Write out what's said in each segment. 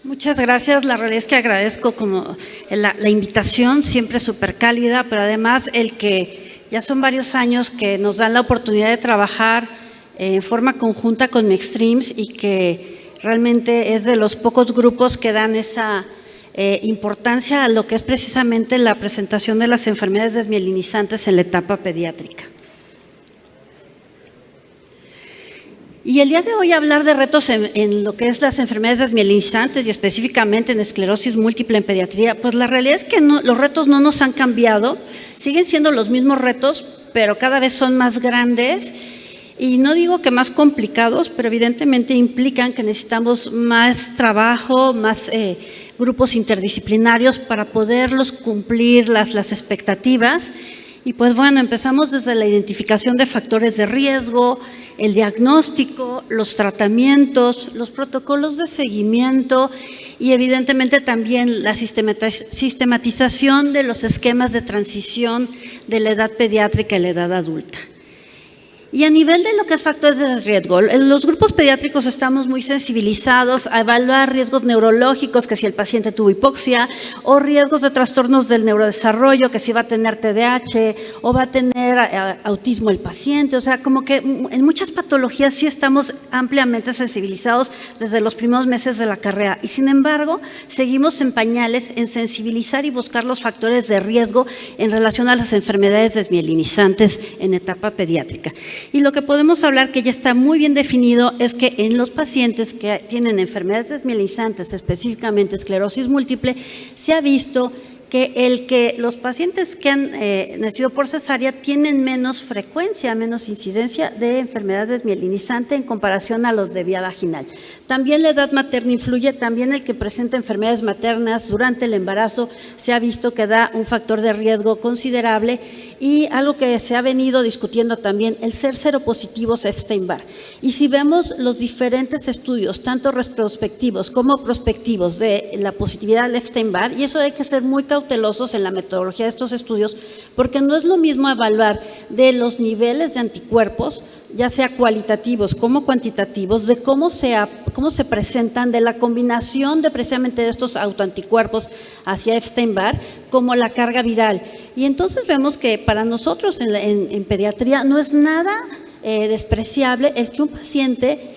Muchas gracias. La realidad es que agradezco como la invitación, siempre súper cálida, pero además el que ya son varios años que nos dan la oportunidad de trabajar en forma conjunta con Mextremes y que realmente es de los pocos grupos que dan esa importancia a lo que es precisamente la presentación de las enfermedades desmielinizantes en la etapa pediátrica. Y el día de hoy hablar de retos en lo que es las enfermedades desmielinizantes y específicamente en esclerosis múltiple en pediatría, pues la realidad es que los retos no nos han cambiado, siguen siendo los mismos retos, pero cada vez son más grandes y no digo que más complicados, pero evidentemente implican que necesitamos más trabajo, más grupos interdisciplinarios para poderlos cumplir las expectativas. Y pues bueno, empezamos desde la identificación de factores de riesgo, el diagnóstico, los tratamientos, los protocolos de seguimiento y evidentemente también la sistematización de los esquemas de transición de la edad pediátrica a la edad adulta. Y a nivel de lo que es factores de riesgo, en los grupos pediátricos estamos muy sensibilizados a evaluar riesgos neurológicos, que si el paciente tuvo hipoxia, o riesgos de trastornos del neurodesarrollo, que si va a tener TDAH, o va a tener autismo el paciente. O sea, como que en muchas patologías sí estamos ampliamente sensibilizados desde los primeros meses de la carrera. Y sin embargo, seguimos en pañales en sensibilizar y buscar los factores de riesgo en relación a las enfermedades desmielinizantes en etapa pediátrica. Y lo que podemos hablar que ya está muy bien definido es que en los pacientes que tienen enfermedades desmielinizantes, específicamente esclerosis múltiple, se ha visto que los pacientes que han nacido por cesárea tienen menos frecuencia, menos incidencia de enfermedad desmielinizante en comparación a los de vía vaginal. También la edad materna influye, también el que presenta enfermedades maternas durante el embarazo se ha visto que da un factor de riesgo considerable y algo que se ha venido discutiendo también, el ser seropositivos Epstein-Barr. Y si vemos los diferentes estudios, tanto retrospectivos como prospectivos de la positividad del Epstein-Barr, y eso hay que ser muy cautelosos en la metodología de estos estudios, porque no es lo mismo evaluar de los niveles de anticuerpos, ya sea cualitativos como cuantitativos, de cómo se presentan, de la combinación de precisamente de estos autoanticuerpos hacia Epstein-Barr, como la carga viral. Y entonces vemos que para nosotros en pediatría no es nada despreciable el que un paciente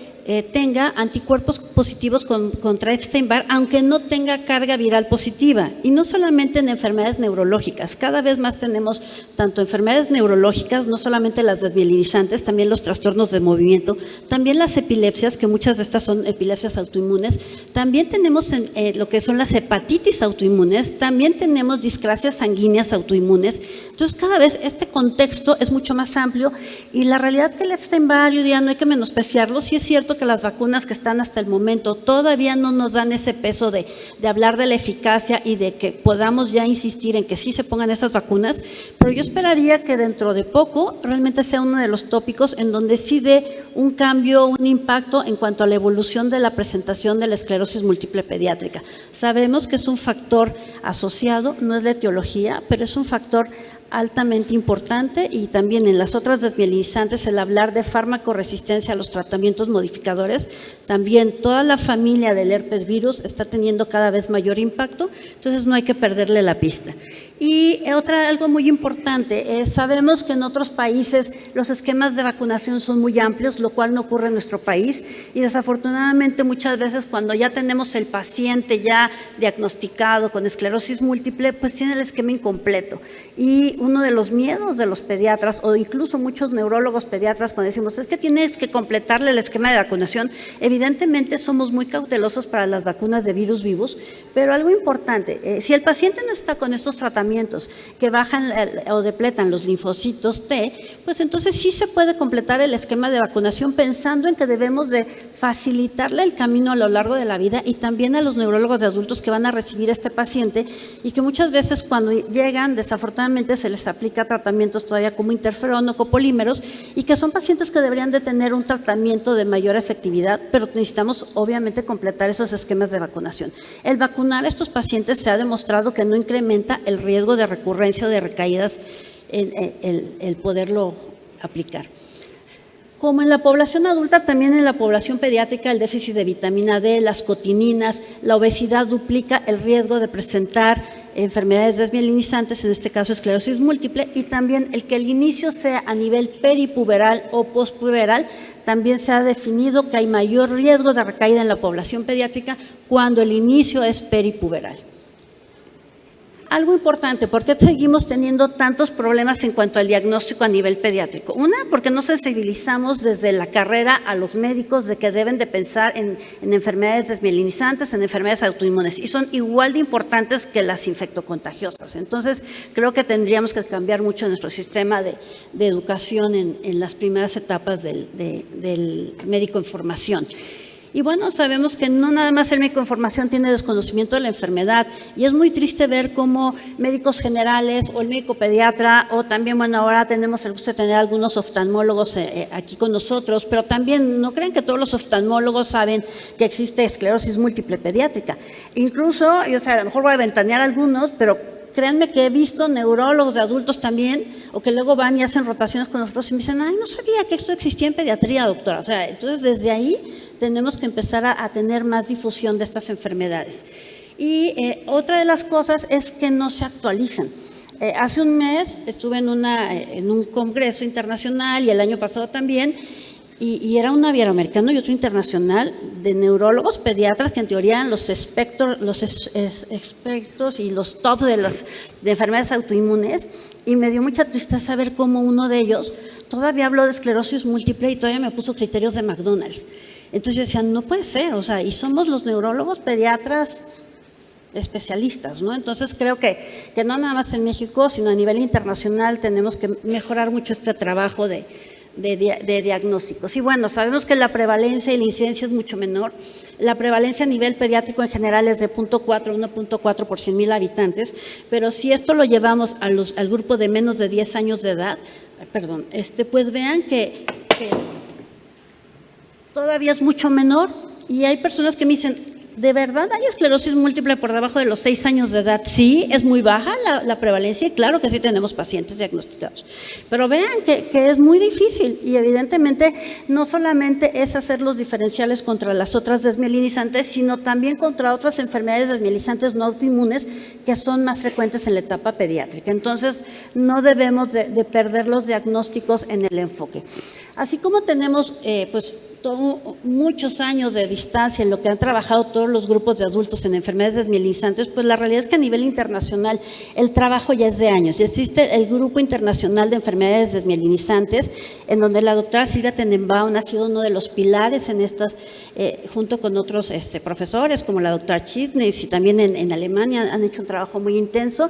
tenga anticuerpos positivos contra Epstein-Barr, aunque no tenga carga viral positiva. Y no solamente en enfermedades neurológicas, cada vez más tenemos tanto enfermedades neurológicas, no solamente las desmielinizantes, también los trastornos de movimiento, también las epilepsias, que muchas de estas son epilepsias autoinmunes, también tenemos lo que son las hepatitis autoinmunes, también tenemos discrasias sanguíneas autoinmunes. Entonces, cada vez este contexto es mucho más amplio y la realidad que el Epstein-Barr, yo diría, no hay que menospreciarlo. Sí es cierto que las vacunas que están hasta el momento todavía no nos dan ese peso de hablar de la eficacia y de que podamos ya insistir en que sí se pongan esas vacunas, pero yo esperaría que dentro de poco realmente sea uno de los tópicos en donde sí dé un cambio, un impacto en cuanto a la evolución de la presentación de la esclerosis múltiple pediátrica. Sabemos que es un factor asociado, no es la etiología, pero es un factor altamente importante y también en las otras desmielinizantes el hablar de farmacoresistencia a los tratamientos modificadores, también toda la familia del herpes virus está teniendo cada vez mayor impacto, entonces no hay que perderle la pista. Y algo muy importante, sabemos que en otros países los esquemas de vacunación son muy amplios, lo cual no ocurre en nuestro país y desafortunadamente muchas veces cuando ya tenemos el paciente ya diagnosticado con esclerosis múltiple, pues tiene el esquema incompleto. Y uno de los miedos de los pediatras o incluso muchos neurólogos pediatras cuando decimos es que tienes que completarle el esquema de vacunación, evidentemente somos muy cautelosos para las vacunas de virus vivos, pero algo importante, si el paciente no está con estos tratamientos que bajan o depletan los linfocitos T, pues entonces sí se puede completar el esquema de vacunación pensando en que debemos de facilitarle el camino a lo largo de la vida y también a los neurólogos de adultos que van a recibir a este paciente y que muchas veces cuando llegan desafortunadamente se les aplica tratamientos todavía como interferón o copolímeros y que son pacientes que deberían de tener un tratamiento de mayor efectividad, pero necesitamos obviamente completar esos esquemas de vacunación. El vacunar a estos pacientes se ha demostrado que no incrementa el riesgo de recurrencia o de recaídas en el poderlo aplicar. Como en la población adulta, también en la población pediátrica el déficit de vitamina D, las cotininas, la obesidad duplica el riesgo de presentar enfermedades desmielinizantes, en este caso esclerosis múltiple, y también el que el inicio sea a nivel peripuberal o pospuberal, también se ha definido que hay mayor riesgo de recaída en la población pediátrica cuando el inicio es peripuberal. Algo importante, ¿por qué seguimos teniendo tantos problemas en cuanto al diagnóstico a nivel pediátrico? Una, porque no sensibilizamos desde la carrera a los médicos de que deben de pensar en enfermedades desmielinizantes, en enfermedades autoinmunes, y son igual de importantes que las infectocontagiosas. Entonces, creo que tendríamos que cambiar mucho nuestro sistema de educación en las primeras etapas del médico en formación. Y bueno, sabemos que no nada más el médico en formación tiene desconocimiento de la enfermedad, y es muy triste ver cómo médicos generales o el médico pediatra, o también, bueno, ahora tenemos el gusto de tener algunos oftalmólogos aquí con nosotros, pero también no crean que todos los oftalmólogos saben que existe esclerosis múltiple pediátrica. Incluso, yo sé, a lo mejor voy a ventanear algunos, pero créanme que he visto neurólogos de adultos también, o que luego van y hacen rotaciones con nosotros y me dicen, ay, no sabía que esto existía en pediatría, doctora. O sea, entonces desde ahí tenemos que empezar a tener más difusión de estas enfermedades. Y otra de las cosas es que no se actualizan. Hace un mes estuve en un congreso internacional y el año pasado también, y era un iberoamericano y otro internacional de neurólogos pediatras que en teoría eran los expertos y los top de enfermedades autoinmunes, y me dio mucha tristeza ver cómo uno de ellos todavía habló de esclerosis múltiple y todavía me puso criterios de McDonald's. Entonces yo decía, no puede ser, o sea, y somos los neurólogos pediatras especialistas, ¿no? Entonces creo que no nada más en México, sino a nivel internacional tenemos que mejorar mucho este trabajo de diagnósticos. Y bueno, sabemos que la prevalencia y la incidencia es mucho menor. La prevalencia a nivel pediátrico en general es de 0.4 a 1.4 por 100,000 habitantes, pero si esto lo llevamos al grupo de menos de 10 años de edad, pues vean que todavía es mucho menor, y hay personas que me dicen, ¿de verdad hay esclerosis múltiple por debajo de los 6 años de edad? Sí, es muy baja la prevalencia y claro que sí tenemos pacientes diagnosticados. Pero vean que es muy difícil, y evidentemente no solamente es hacer los diferenciales contra las otras desmielinizantes, sino también contra otras enfermedades desmielinizantes no autoinmunes que son más frecuentes en la etapa pediátrica. Entonces, no debemos de perder los diagnósticos en el enfoque. Así como tenemos muchos años de distancia en lo que han trabajado todos los grupos de adultos en enfermedades desmielinizantes, pues la realidad es que a nivel internacional el trabajo ya es de años. Y existe el Grupo Internacional de Enfermedades Desmielinizantes, en donde la doctora Silvia Tenenbaum ha sido uno de los pilares en estas, junto con otros profesores como la doctora Chitnis, y también en Alemania han hecho un trabajo muy intenso.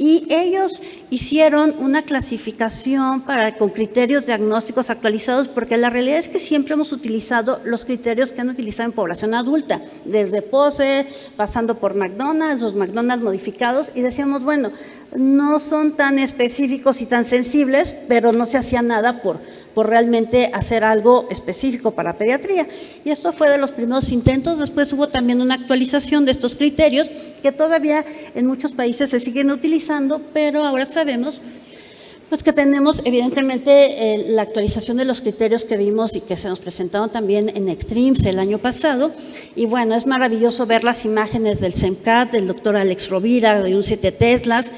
Y ellos hicieron una clasificación con criterios diagnósticos actualizados, porque la realidad es que siempre hemos utilizado los criterios que han utilizado en población adulta, desde POSE, pasando por McDonald's, los McDonald's modificados, y decíamos, bueno, no son tan específicos y tan sensibles, pero no se hacía nada por realmente hacer algo específico para pediatría. Y esto fue de los primeros intentos. Después hubo también una actualización de estos criterios que todavía en muchos países se siguen utilizando, pero ahora sabemos pues que tenemos evidentemente la actualización de los criterios que vimos y que se nos presentaron también en Extremes el año pasado. Y bueno, es maravilloso ver las imágenes del CEMCAT, del doctor Alex Rovira, de un 7 Teslas.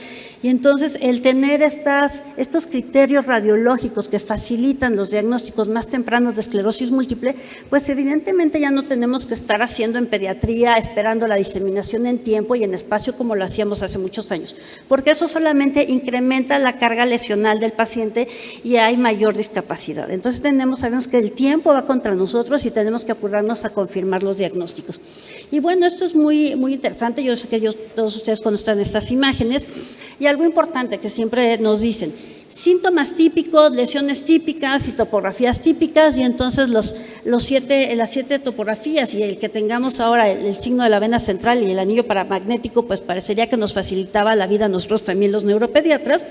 Y entonces el tener estos criterios radiológicos que facilitan los diagnósticos más tempranos de esclerosis múltiple, pues evidentemente ya no tenemos que estar haciendo en pediatría, esperando la diseminación en tiempo y en espacio como lo hacíamos hace muchos años, porque eso solamente incrementa la carga lesional del paciente y hay mayor discapacidad. Entonces sabemos que el tiempo va contra nosotros y tenemos que apurarnos a confirmar los diagnósticos. Y bueno, esto es muy, muy interesante. Yo sé que todos ustedes conocen estas imágenes. Y algo importante que siempre nos dicen, síntomas típicos, lesiones típicas y topografías típicas, y entonces las 7 topografías y el que tengamos ahora el signo de la vena central y el anillo paramagnético, pues parecería que nos facilitaba la vida a nosotros también los neuropediatras.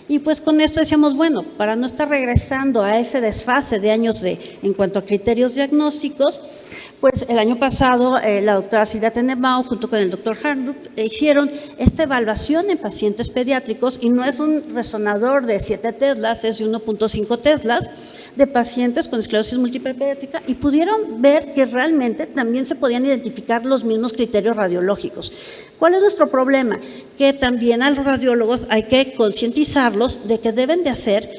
Y pues con esto decíamos, bueno, para no estar regresando a ese desfase de años en cuanto a criterios diagnósticos, pues el año pasado la doctora Silvia Tenenbaum junto con el doctor Harnup hicieron esta evaluación en pacientes pediátricos, y no es un resonador de 7 Teslas, es de 1.5 Teslas, de pacientes con esclerosis múltiple pediátrica y pudieron ver que realmente también se podían identificar los mismos criterios radiológicos. ¿Cuál es nuestro problema? Que también a los radiólogos hay que concientizarlos de que deben de hacer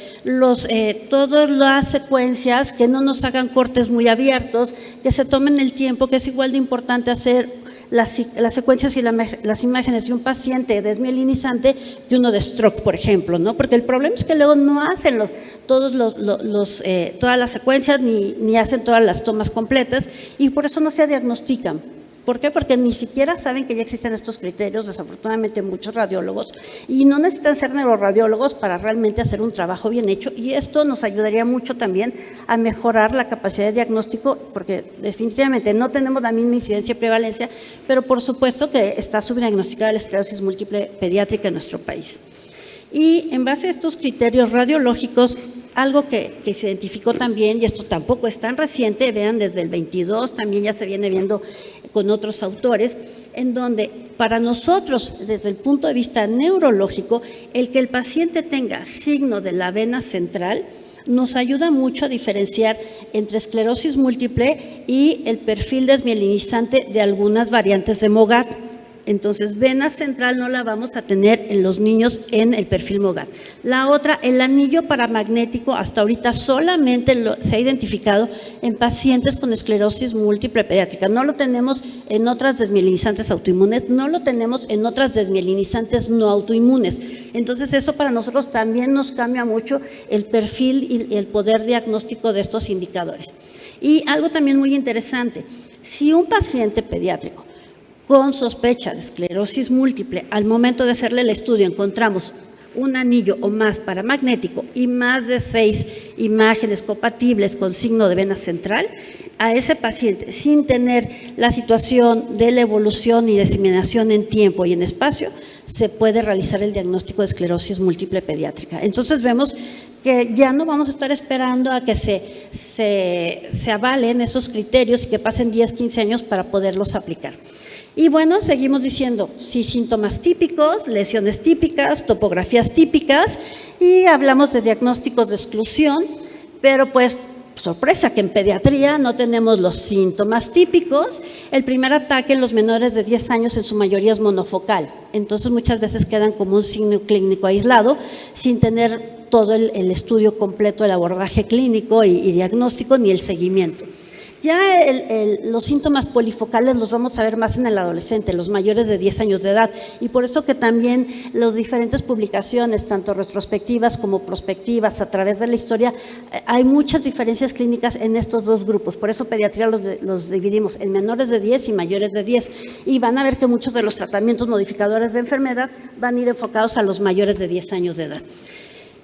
todas las secuencias, que no nos hagan cortes muy abiertos, que se tomen el tiempo, que es igual de importante hacer las secuencias y las imágenes de un paciente desmielinizante que uno de stroke, por ejemplo, ¿no? Porque el problema es que luego no hacen todas las secuencias ni hacen todas las tomas completas y por eso no se diagnostican. ¿Por qué? Porque ni siquiera saben que ya existen estos criterios, desafortunadamente muchos radiólogos, y no necesitan ser neuroradiólogos para realmente hacer un trabajo bien hecho, y esto nos ayudaría mucho también a mejorar la capacidad de diagnóstico, porque definitivamente no tenemos la misma incidencia y prevalencia, pero por supuesto que está subdiagnosticada la esclerosis múltiple pediátrica en nuestro país. Y en base a estos criterios radiológicos, algo que se identificó también, y esto tampoco es tan reciente, vean, desde el 22 también ya se viene viendo con otros autores, en donde para nosotros, desde el punto de vista neurológico, el que el paciente tenga signo de la vena central nos ayuda mucho a diferenciar entre esclerosis múltiple y el perfil desmielinizante de algunas variantes de MOGAD. Entonces, vena central no la vamos a tener en los niños en el perfil MOGAD. La otra, el anillo paramagnético, hasta ahorita solamente se ha identificado en pacientes con esclerosis múltiple pediátrica. No lo tenemos en otras desmielinizantes autoinmunes, no lo tenemos en otras desmielinizantes no autoinmunes. Entonces, eso para nosotros también nos cambia mucho el perfil y el poder diagnóstico de estos indicadores. Y algo también muy interesante, si un paciente pediátrico con sospecha de esclerosis múltiple, al momento de hacerle el estudio encontramos un anillo o más paramagnético y más de 6 imágenes compatibles con signo de vena central, a ese paciente, sin tener la situación de la evolución y diseminación en tiempo y en espacio, se puede realizar el diagnóstico de esclerosis múltiple pediátrica. Entonces vemos que ya no vamos a estar esperando a que se avalen esos criterios y que pasen 10, 15 años para poderlos aplicar. Y bueno, seguimos diciendo, sí, síntomas típicos, lesiones típicas, topografías típicas, y hablamos de diagnósticos de exclusión, pero pues, sorpresa que en pediatría no tenemos los síntomas típicos. El primer ataque en los menores de 10 años en su mayoría es monofocal, entonces muchas veces quedan como un signo clínico aislado, sin tener todo el estudio completo del abordaje clínico y diagnóstico ni el seguimiento. Ya los síntomas polifocales los vamos a ver más en el adolescente, los mayores de 10 años de edad, y por eso que también las diferentes publicaciones, tanto retrospectivas como prospectivas, a través de la historia, hay muchas diferencias clínicas en estos dos grupos. Por eso pediatría los dividimos en menores de 10 y mayores de 10, y van a ver que muchos de los tratamientos modificadores de enfermedad van a ir enfocados a los mayores de 10 años de edad.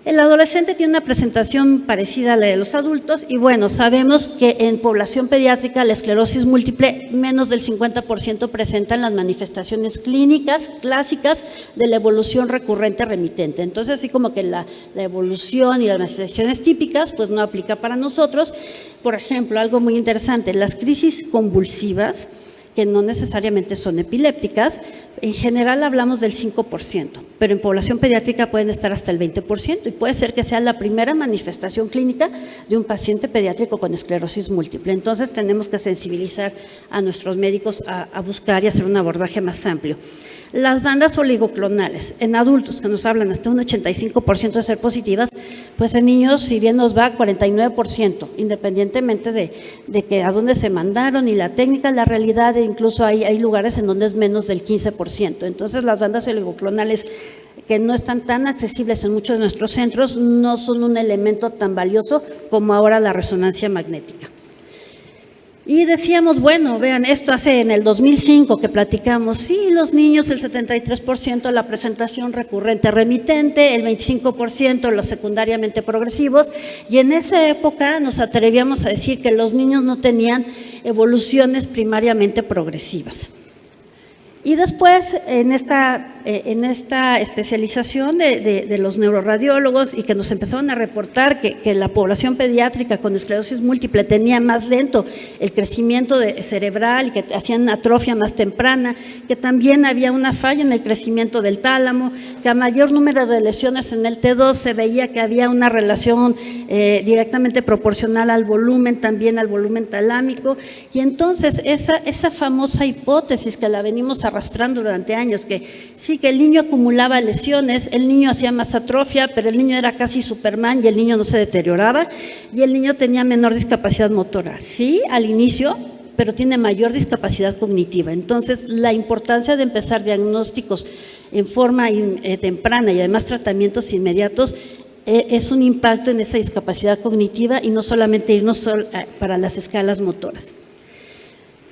El adolescente tiene una presentación parecida a la de los adultos y bueno, sabemos que en población pediátrica la esclerosis múltiple, menos del 50% presentan las manifestaciones clínicas clásicas de la evolución recurrente remitente. Entonces, así como que la evolución y las manifestaciones típicas, pues no aplica para nosotros. Por ejemplo, algo muy interesante, las crisis convulsivas, que no necesariamente son epilépticas, en general hablamos del 5%, pero en población pediátrica pueden estar hasta el 20% y puede ser que sea la primera manifestación clínica de un paciente pediátrico con esclerosis múltiple. Entonces tenemos que sensibilizar a nuestros médicos a buscar y hacer un abordaje más amplio. Las bandas oligoclonales en adultos, que nos hablan hasta un 85% de ser positivas, pues en niños, si bien nos va 49%, independientemente de que a dónde se mandaron y la técnica, la realidad, incluso hay lugares en donde es menos del 15%. Entonces, las bandas oligoclonales que no están tan accesibles en muchos de nuestros centros no son un elemento tan valioso como ahora la resonancia magnética. Y decíamos, bueno, vean, esto hace en el 2005 que platicamos, sí, los niños, el 73% la presentación recurrente remitente, el 25% los secundariamente progresivos, y en esa época nos atrevíamos a decir que los niños no tenían evoluciones primariamente progresivas. Y después, en esta en esta especialización de los neuroradiólogos y que nos empezaron a reportar que la población pediátrica con esclerosis múltiple tenía más lento el crecimiento cerebral y que hacían atrofia más temprana, que también había una falla en el crecimiento del tálamo, que a mayor número de lesiones en el T2 se veía que había una relación directamente proporcional al volumen, también al volumen talámico, y entonces esa famosa hipótesis que la venimos arrastrando durante años, que sí, que el niño acumulaba lesiones, el niño hacía más atrofia, pero el niño era casi Superman y el niño no se deterioraba, y el niño tenía menor discapacidad motora. Sí, al inicio, pero tiene mayor discapacidad cognitiva. Entonces, la importancia de empezar diagnósticos en forma temprana y además tratamientos inmediatos es un impacto en esa discapacidad cognitiva y no solamente irnos para las escalas motoras.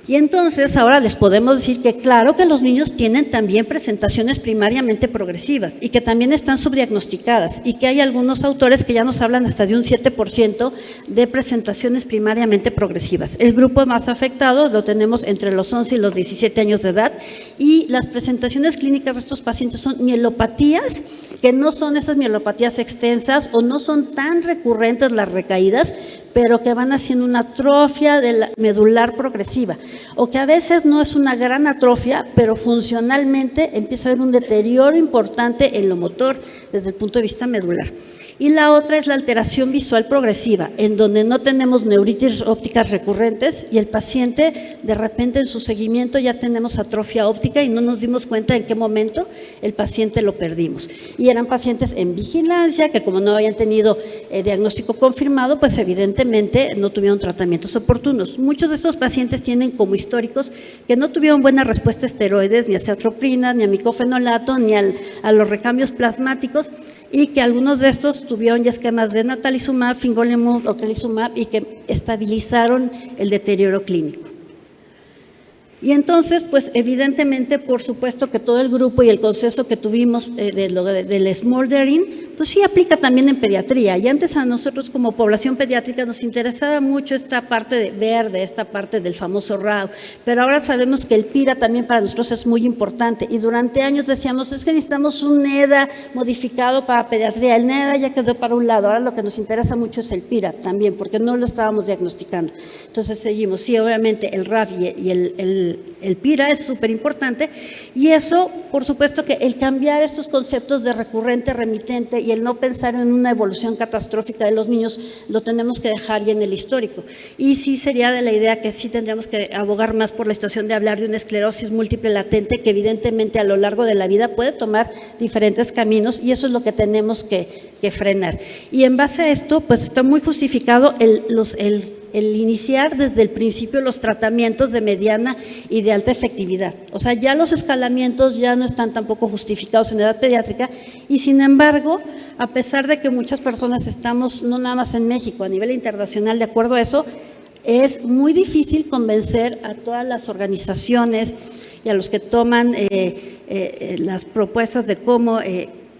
Y entonces ahora les podemos decir que claro que los niños tienen también presentaciones primariamente progresivas y que también están subdiagnosticadas y que hay algunos autores que ya nos hablan hasta de un 7% de presentaciones primariamente progresivas. El grupo más afectado lo tenemos entre los 11 y los 17 años de edad y las presentaciones clínicas de estos pacientes son mielopatías, que no son esas mielopatías extensas o no son tan recurrentes las recaídas, pero que van haciendo una atrofia de la medular progresiva, o que a veces no es una gran atrofia, pero funcionalmente empieza a haber un deterioro importante en lo motor desde el punto de vista medular. Y la otra es la alteración visual progresiva, en donde no tenemos neuritis ópticas recurrentes y el paciente de repente en su seguimiento ya tenemos atrofia óptica y no nos dimos cuenta en qué momento el paciente lo perdimos. Y eran pacientes en vigilancia que como no habían tenido diagnóstico confirmado, pues evidentemente no tuvieron tratamientos oportunos. Muchos de estos pacientes tienen como históricos que no tuvieron buena respuesta a esteroides, ni a ceatroprina, ni a micofenolato, ni a los recambios plasmáticos, y que algunos de estos tuvieron ya esquemas de natalizumab, fingolimod o kelizumab y que estabilizaron el deterioro clínico. Y entonces, pues evidentemente, por supuesto que todo el grupo y el consenso que tuvimos del smoldering, pues sí aplica también en pediatría. Y antes a nosotros como población pediátrica nos interesaba mucho esta parte de verde, esta parte del famoso RAW, pero ahora sabemos que el PIRA también para nosotros es muy importante. Y durante años decíamos, es que necesitamos un NEDA modificado para pediatría. El NEDA ya quedó para un lado, ahora lo que nos interesa mucho es el PIRA también, porque no lo estábamos diagnosticando. Entonces seguimos, sí, obviamente el RAF y el PIRA es súper importante y eso, por supuesto que el cambiar estos conceptos de recurrente, remitente y el no pensar en una evolución catastrófica de los niños, lo tenemos que dejar ya en el histórico. Y sí sería de la idea que sí tendríamos que abogar más por la situación de hablar de una esclerosis múltiple latente que evidentemente a lo largo de la vida puede tomar diferentes caminos y eso es lo que tenemos que frenar. Y en base a esto, pues está muy justificado el iniciar desde el principio los tratamientos de mediana y de alta efectividad. O sea, ya los escalamientos ya no están tampoco justificados en edad pediátrica y sin embargo, a pesar de que muchas personas estamos, no nada más en México, a nivel internacional, de acuerdo a eso, es muy difícil convencer a todas las organizaciones y a los que toman las propuestas de cómo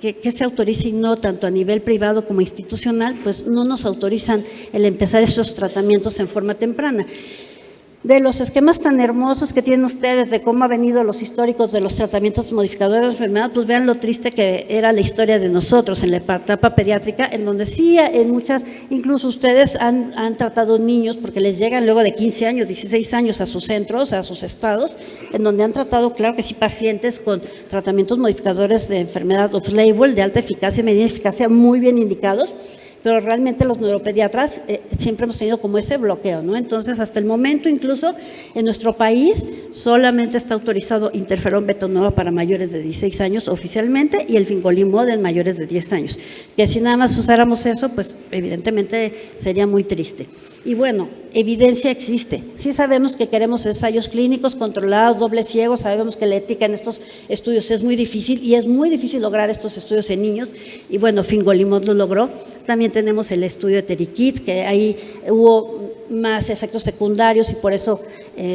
que se autoriza y no, tanto a nivel privado como institucional, pues no nos autorizan el empezar estos tratamientos en forma temprana. De los esquemas tan hermosos que tienen ustedes de cómo han venido los históricos de los tratamientos modificadores de la enfermedad, pues vean lo triste que era la historia de nosotros en la etapa pediátrica, en donde sí, en muchas, incluso ustedes han tratado niños, porque les llegan luego de 15 años, 16 años a sus centros, a sus estados, en donde han tratado, claro que sí, pacientes con tratamientos modificadores de enfermedad off-label, de alta eficacia y mediana eficacia, muy bien indicados, pero realmente los neuropediatras siempre hemos tenido como ese bloqueo, ¿no? Entonces, hasta el momento, incluso en nuestro país, solamente está autorizado interferón beta-9 para mayores de 16 años oficialmente y el fingolimod en mayores de 10 años. Que si nada más usáramos eso, pues evidentemente sería muy triste. Y bueno, evidencia existe. Sí sabemos que queremos ensayos clínicos controlados, dobles ciegos, sabemos que la ética en estos estudios es muy difícil y es muy difícil lograr estos estudios en niños y bueno, fingolimod lo logró. También tenemos el estudio de Terikids, que ahí hubo más efectos secundarios y por eso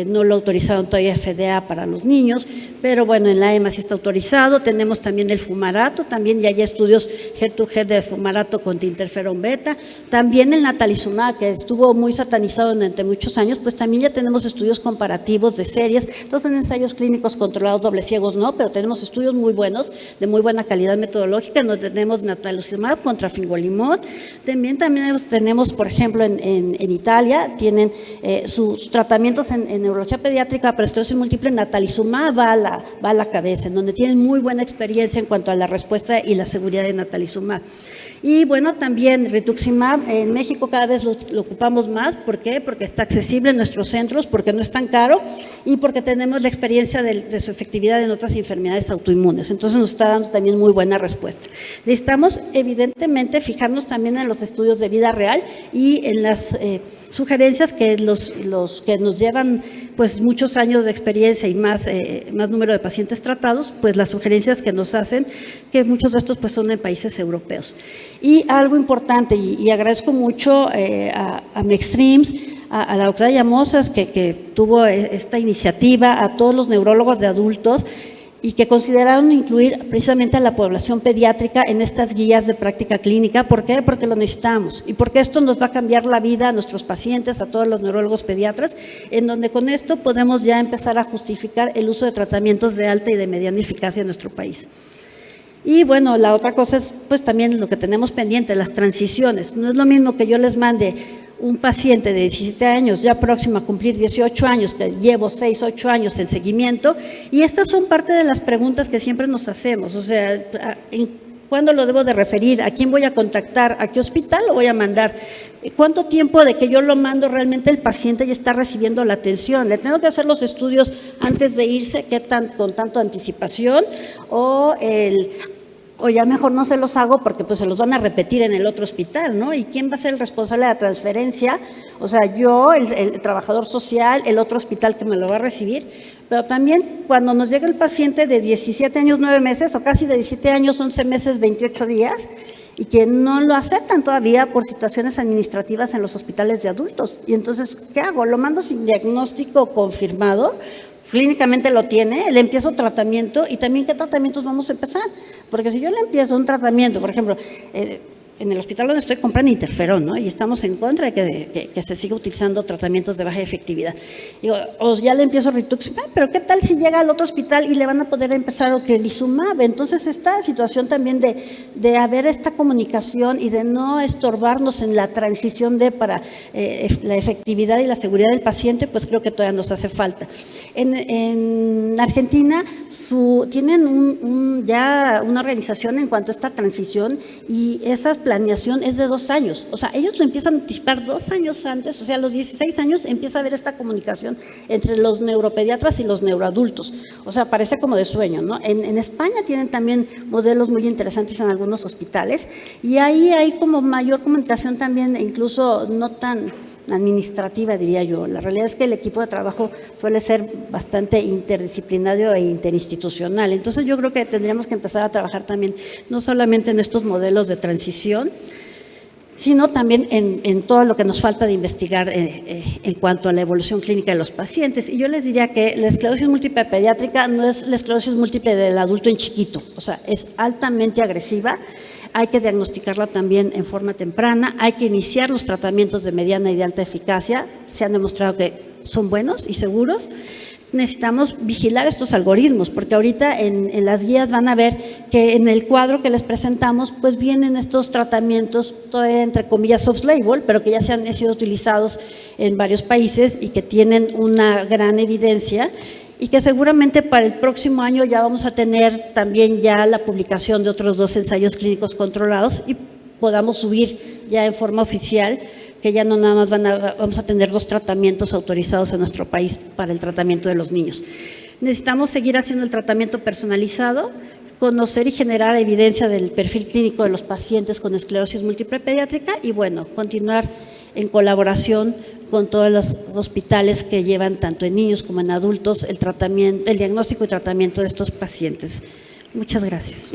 no lo autorizaron todavía FDA para los niños, pero bueno, en la EMA sí está autorizado. Tenemos también el fumarato, también ya hay estudios head-to-head de fumarato contra interferón beta. También el natalizumab, que estuvo muy satanizado durante muchos años, pues también ya tenemos estudios comparativos de series. No son ensayos clínicos controlados doble ciegos, no, pero tenemos estudios muy buenos, de muy buena calidad metodológica, donde tenemos natalizumab contra fingolimod. También tenemos, por ejemplo, en Italia, tienen sus tratamientos en neurología pediátrica para esclerosis múltiple, natalizumab va a la cabeza, en donde tienen muy buena experiencia en cuanto a la respuesta y la seguridad de natalizumab. Y bueno, también rituximab en México cada vez lo ocupamos más. ¿Por qué? Porque está accesible en nuestros centros, porque no es tan caro y porque tenemos la experiencia de su efectividad en otras enfermedades autoinmunes. Entonces nos está dando también muy buena respuesta. Necesitamos evidentemente fijarnos también en los estudios de vida real y en las sugerencias que los que nos llevan pues muchos años de experiencia y más número de pacientes tratados, pues las sugerencias que nos hacen, que muchos de estos pues son en países europeos. Y algo importante, y agradezco mucho a Mextreams, a la doctora Llamosas, que tuvo esta iniciativa, a todos los neurólogos de adultos, y que consideraron incluir precisamente a la población pediátrica en estas guías de práctica clínica. ¿Por qué? Porque lo necesitamos y porque esto nos va a cambiar la vida a nuestros pacientes, a todos los neurólogos pediatras, en donde con esto podemos ya empezar a justificar el uso de tratamientos de alta y de mediana eficacia en nuestro país. Y bueno, la otra cosa es pues también lo que tenemos pendiente, las transiciones. No es lo mismo que yo les mande un paciente de 17 años, ya próximo a cumplir 18 años, que llevo 6, 8 años en seguimiento, y estas son parte de las preguntas que siempre nos hacemos, o sea, ¿cuándo lo debo de referir? ¿A quién voy a contactar? ¿A qué hospital lo voy a mandar? ¿Cuánto tiempo de que yo lo mando realmente el paciente ya está recibiendo la atención? ¿Le tengo que hacer los estudios antes de irse? ¿Qué con tanto anticipación? O ya mejor no se los hago porque pues se los van a repetir en el otro hospital, ¿no? ¿Y quién va a ser el responsable de la transferencia? O sea, yo, el trabajador social, el otro hospital que me lo va a recibir, pero también cuando nos llega el paciente de 17 años, 9 meses, o casi de 17 años, 11 meses, 28 días, y que no lo aceptan todavía por situaciones administrativas en los hospitales de adultos. Y entonces, ¿qué hago? ¿Lo mando sin diagnóstico confirmado? Clínicamente lo tiene, le empiezo tratamiento y también qué tratamientos vamos a empezar, porque si yo le empiezo un tratamiento, por ejemplo, en el hospital donde estoy compran interferón, ¿no? Y estamos en contra de que se siga utilizando tratamientos de baja efectividad. Digo, o ya le empiezo rituximab, pero ¿qué tal si llega al otro hospital y le van a poder empezar ocrelizumab? Entonces esta situación también de haber esta comunicación y de no estorbarnos en la transición para la efectividad y la seguridad del paciente, pues creo que todavía nos hace falta. En Argentina tienen ya una organización en cuanto a esta transición y esa planeación es de 2 años. O sea, ellos lo empiezan a anticipar 2 años antes, o sea, a los 16 años empieza a haber esta comunicación entre los neuropediatras y los neuroadultos. O sea, parece como de sueño, ¿no? En España tienen también modelos muy interesantes en algunos hospitales y ahí hay como mayor comunicación también, incluso no tan administrativa, diría yo. La realidad es que el equipo de trabajo suele ser bastante interdisciplinario e interinstitucional. Entonces yo creo que tendríamos que empezar a trabajar también, no solamente en estos modelos de transición, sino también en todo lo que nos falta de investigar en cuanto a la evolución clínica de los pacientes. Y yo les diría que la esclerosis múltiple pediátrica no es la esclerosis múltiple del adulto en chiquito, o sea, es altamente agresiva. Hay que diagnosticarla también en forma temprana, hay que iniciar los tratamientos de mediana y de alta eficacia, se han demostrado que son buenos y seguros. Necesitamos vigilar estos algoritmos, porque ahorita en las guías van a ver que en el cuadro que les presentamos, pues vienen estos tratamientos, todavía entre comillas off-label, pero que ya se han sido utilizados en varios países y que tienen una gran evidencia, y que seguramente para el próximo año ya vamos a tener también ya la publicación de otros 2 ensayos clínicos controlados y podamos subir ya en forma oficial que ya no nada más vamos a tener 2 tratamientos autorizados en nuestro país para el tratamiento de los niños. Necesitamos seguir haciendo el tratamiento personalizado, conocer y generar evidencia del perfil clínico de los pacientes con esclerosis múltiple pediátrica y bueno, continuar en colaboración con todos los hospitales que llevan tanto en niños como en adultos el diagnóstico y tratamiento de estos pacientes. Muchas gracias.